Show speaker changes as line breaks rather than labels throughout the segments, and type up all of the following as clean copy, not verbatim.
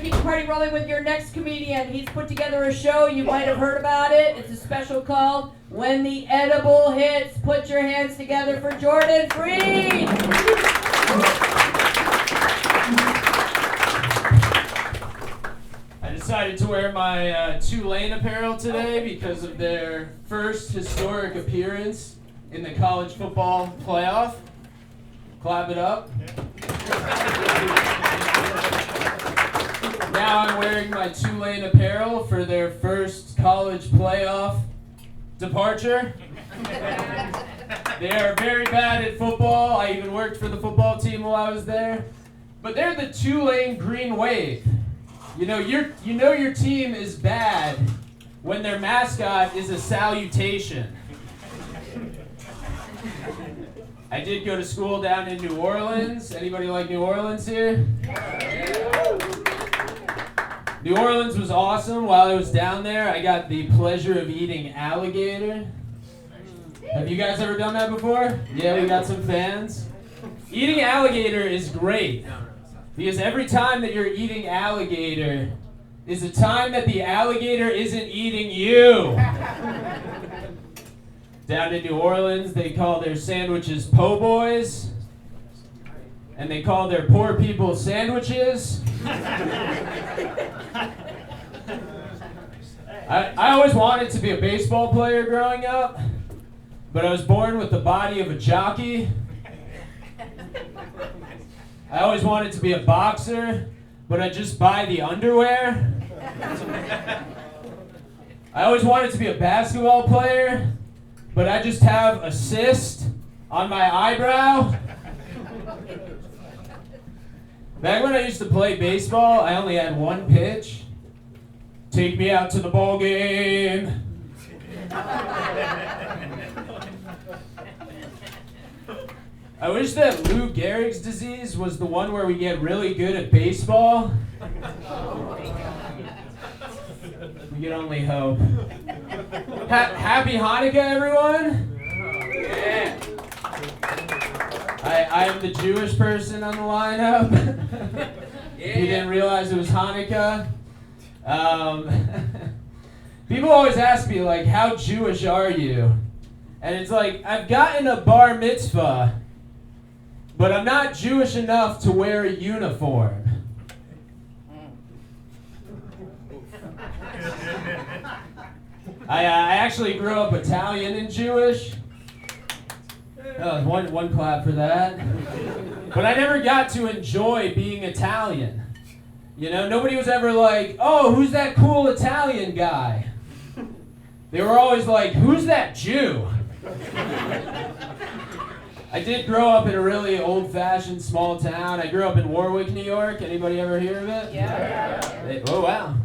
Keep the party rolling with your next comedian. He's put together a show. You might have heard about it. It's a special called When the Edible Hits. Put your hands together for Jordan Freed.
I decided to wear my Tulane apparel today because of their first historic appearance in the college football playoff. Clap it up. Now I'm wearing my Tulane apparel for their first college playoff departure. They are very bad at football. I even worked for the football team while I was there. But they're the Tulane Green Wave. You know your team is bad when their mascot is a salutation. I did go to school down in New Orleans. Anybody like New Orleans here? New Orleans was awesome. While I was down there, I got the pleasure of eating alligator. Have you guys ever done that before? Yeah, we got some fans. Eating alligator is great because every time that you're eating alligator is a time that the alligator isn't eating you. Down in New Orleans, they call their sandwiches po' boys, and they call their poor people sandwiches. I always wanted to be a baseball player growing up, but I was born with the body of a jockey. I always wanted to be a boxer, but I just buy the underwear. I always wanted to be a basketball player, but I just have a cyst on my eyebrow. Back when I used to play baseball, I only had one pitch. Take me out to the ball game. I wish that Lou Gehrig's disease was the one where we get really good at baseball. We can only hope. Happy Hanukkah, everyone! Yeah. I am the Jewish person on the lineup. If you didn't realize it was Hanukkah. People always ask me, like, how Jewish are you? And it's like, I've gotten a bar mitzvah, but I'm not Jewish enough to wear a uniform. I actually grew up Italian and Jewish. One clap for that. But I never got to enjoy being Italian. You know, nobody was ever like, oh, who's that cool Italian guy? They were always like, who's that Jew? I did grow up in a really old-fashioned small town. I grew up in Warwick, New York. Anybody ever hear of it?
Yeah.
Oh, wow.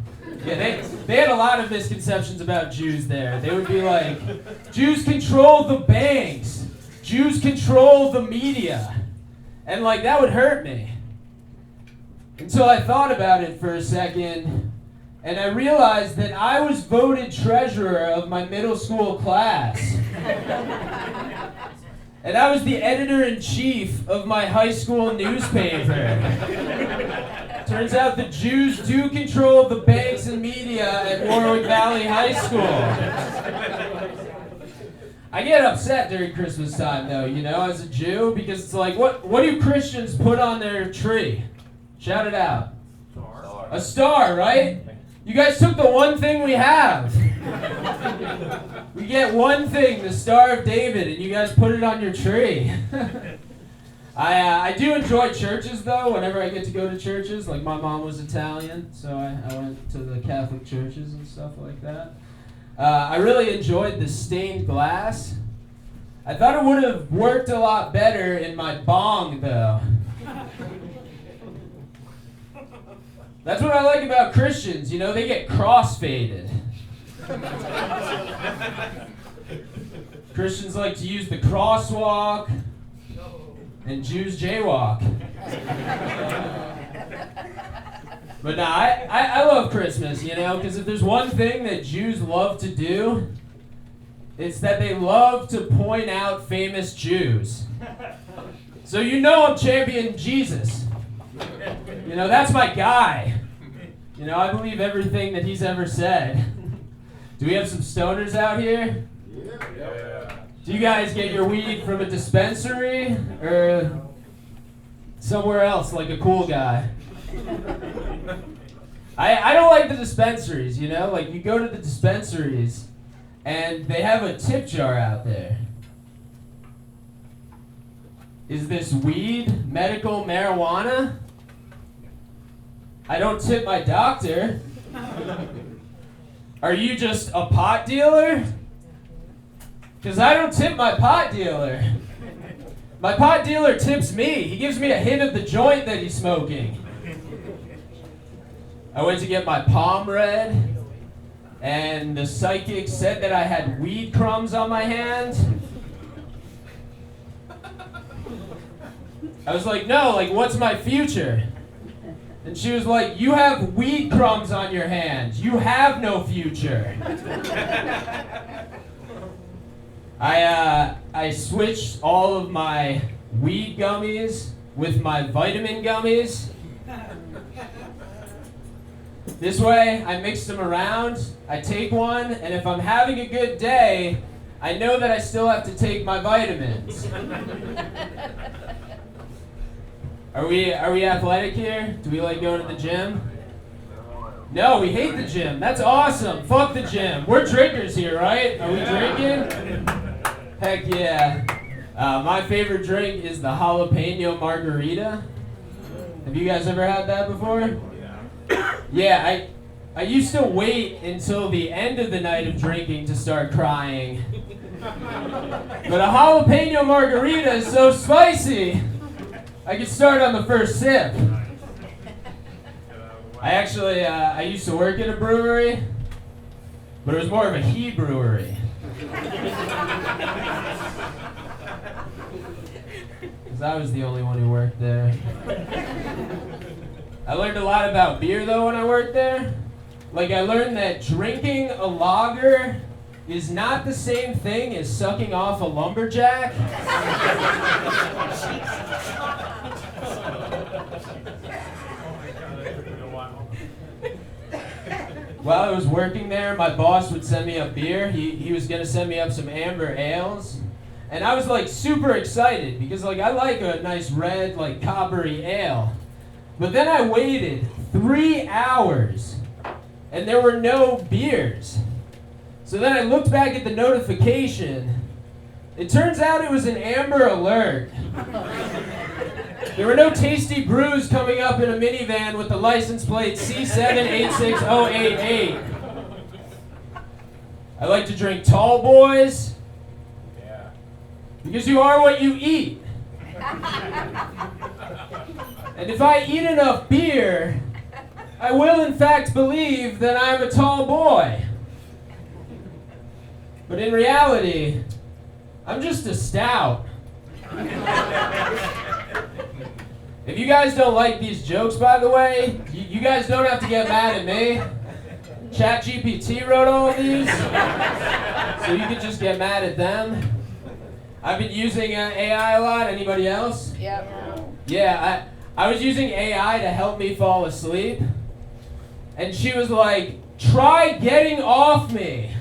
Yeah, they had a lot of misconceptions about Jews there. They would be like, Jews control the banks. Jews control the media. And like, that would hurt me. Until I thought about it for a second, and I realized that I was voted treasurer of my middle school class. And I was the editor-in-chief of my high school newspaper. Turns out the Jews do control the banks and media at Warwick Valley High School. I get upset during Christmas time, though, you know, as a Jew, because it's like, what do Christians put on their tree? Shout it out. Star. A star, right? You guys took the one thing we have. We get one thing, the Star of David, and you guys put it on your tree. I do enjoy churches, though, whenever I get to go to churches. Like, my mom was Italian, so I went to the Catholic churches and stuff like that. I really enjoyed the stained glass. I thought it would have worked a lot better in my bong, though. That's what I like about Christians, you know, they get cross-faded. Christians like to use the crosswalk, and Jews jaywalk. But nah, I love Christmas, you know, because if there's one thing that Jews love to do, it's that they love to point out famous Jews. So you know I'm championing Jesus. You know, that's my guy. You know, I believe everything that he's ever said. Do we have some stoners out here?
Yeah.
Do you guys get your weed from a dispensary or somewhere else like a cool guy? I don't like the dispensaries, you know? Like, you go to the dispensaries and they have a tip jar out there. Is this weed, medical marijuana? I don't tip my doctor. Are you just a pot dealer? Because I don't tip my pot dealer. My pot dealer tips me. He gives me a hint of the joint that he's smoking. I went to get my palm read, and the psychic said that I had weed crumbs on my hand. I was like, no, like, what's my future? And she was like, you have weed crumbs on your hand. You have no future. I switched all of my weed gummies with my vitamin gummies. This way, I mix them around, I take one, and if I'm having a good day, I know that I still have to take my vitamins. Are we athletic here? Do we like going to the gym? No, we hate the gym. That's awesome. Fuck the gym. We're drinkers here, right? Are we drinking? Heck yeah. My favorite drink is the jalapeno margarita. Have you guys ever had that before? Yeah, I used to wait until the end of the night of drinking to start crying. But a jalapeno margarita is so spicy, I could start on the first sip. I used to work at a brewery, but it was more of a he brewery. Because I was the only one who worked there. I learned a lot about beer though when I worked there. Like, I learned that drinking a lager is not the same thing as sucking off a lumberjack. While I was working there, my boss would send me up beer. He was gonna send me up some amber ales. And I was like super excited because like I like a nice red, like coppery ale. But then I waited 3 hours and there were no beers. So then I looked back at the notification. It turns out it was an Amber Alert. There were no tasty brews coming up in a minivan with the license plate C786088. I like to drink tall boys.
Yeah.
Because you are what you eat. And if I eat enough beer, I will in fact believe that I'm a tall boy. But in reality, I'm just a stout. If you guys don't like these jokes, by the way, you guys don't have to get mad at me. ChatGPT wrote all of these, so you can just get mad at them. I've been using AI a lot. Anybody else?
Yep.
Yeah, I was using AI to help me fall asleep, and she was like, "Try getting off me."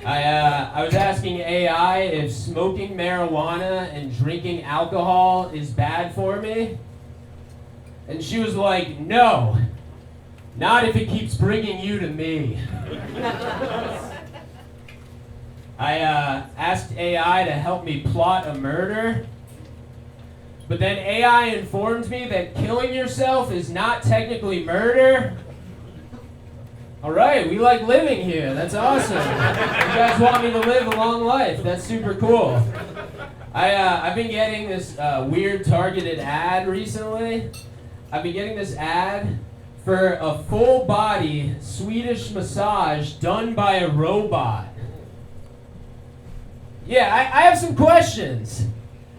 I was asking AI if smoking marijuana and drinking alcohol is bad for me. And she was like, no, not if it keeps bringing you to me. I asked AI to help me plot a murder. But then AI informed me that killing yourself is not technically murder. All right, we like living here. That's awesome. You guys want me to live a long life. That's super cool. I've been getting this weird targeted ad recently. I've been getting this ad for a full-body Swedish massage done by a robot. Yeah, I have some questions.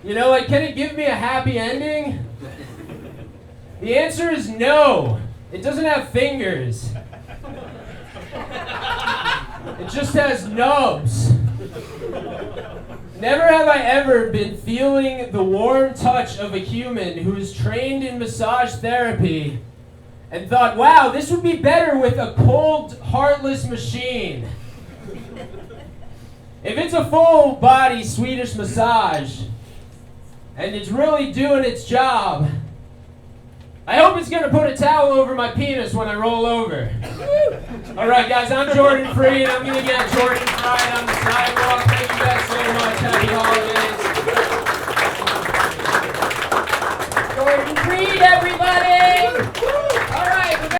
You know, like, can it give me a happy ending? The answer is no. It doesn't have fingers. It just has nubs. Never have I ever been feeling the warm touch of a human who is trained in massage therapy and thought, wow, this would be better with a cold, heartless machine. If it's a full body Swedish massage and it's really doing its job, I hope it's gonna put a towel over my penis when I roll over. All right, guys, I'm Jordan Free, and I'm gonna get Jordan Fried on the sidewalk.